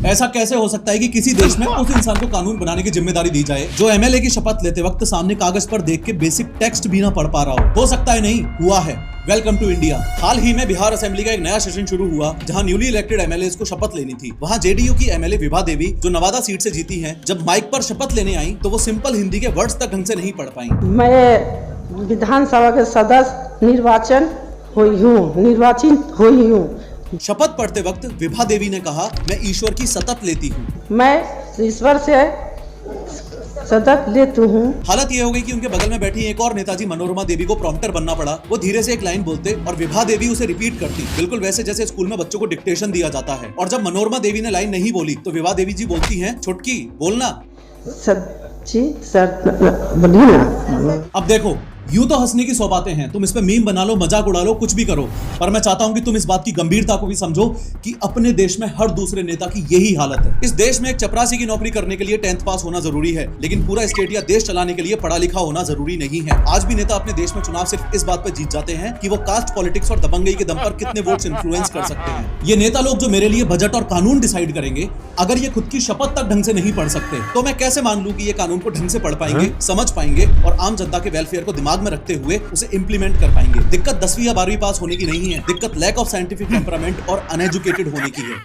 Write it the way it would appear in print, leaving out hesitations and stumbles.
ऐसा कैसे हो सकता है कि किसी देश में उस इंसान को कानून बनाने की जिम्मेदारी दी जाए जो एमएलए की शपथ लेते वक्त सामने कागज पर देख के बेसिक टेक्स्ट भी ना पढ़ पा रहा हो सकता है नहीं हुआ है। Welcome to India. हाल ही में बिहार असेंबली का एक नया सेशन शुरू हुआ जहां न्यूली इलेक्टेड एमएलए को शपथ लेनी थी। वहां जेडीयू की एमएलए विभा देवी जो नवादा सीट से जीती हैं, जब माइक पर शपथ लेने आई तो वो सिंपल हिंदी के वर्ड्स तक ढंग से नहीं पढ़ पाई। मैं विधानसभा के सदस्य निर्वाचित हुई हूँ। शपथ पढ़ते वक्त विभा देवी ने कहा, मैं ईश्वर की सतत लेती हूँ। मैं ईश्वर से सतत लेती हूँ। हालत ये हो गई कि उनके बगल में बैठी एक और नेताजी मनोरमा देवी को प्रॉम्प्टर बनना पड़ा। वो धीरे से एक लाइन बोलते और विभा देवी उसे रिपीट करती, बिल्कुल वैसे जैसे स्कूल में बच्चों को डिक्टेशन दिया जाता है। और जब मनोरमा देवी ने लाइन नहीं बोली तो विभा देवी जी बोलती हैं, छुटकी बोलना। अब देखो, यूं तो हंसने की 100 बातें हैं, तुम इस पे मीम बना लो, मजाक उड़ा लो, कुछ भी करो, पर मैं चाहता हूं कि तुम इस बात की गंभीरता को भी समझो कि अपने देश में हर दूसरे नेता की यही हालत है। इस देश में एक चपरासी की नौकरी करने के लिए 10th पास होना जरूरी है, लेकिन पूरा स्टेट या देश चलाने के लिए पढ़ा लिखा होना जरूरी नहीं है। आज भी नेता अपने देश में चुनाव सिर्फ इस बात पर जीत जाते हैं कि वो कास्ट पॉलिटिक्स और दबंगई के दम पर कितने वोट्स इन्फ्लुएंस कर सकते हैं। ये नेता लोग जो मेरे लिए बजट और कानून डिसाइड करेंगे, अगर ये खुद की शपथ तक ढंग से नहीं पढ़ सकते तो मैं कैसे मान लूं कि ये कानून को ढंग से पढ़ पाएंगे, समझ पाएंगे और आम जनता के वेलफेयर को दिमाग में रखते हुए उसे इंप्लीमेंट कर पाएंगे। दिक्कत 10वीं या 12वीं पास होने की नहीं है, दिक्कत लैक ऑफ साइंटिफिक टेम्परामेंट और अनएजुकेटेड होने की है।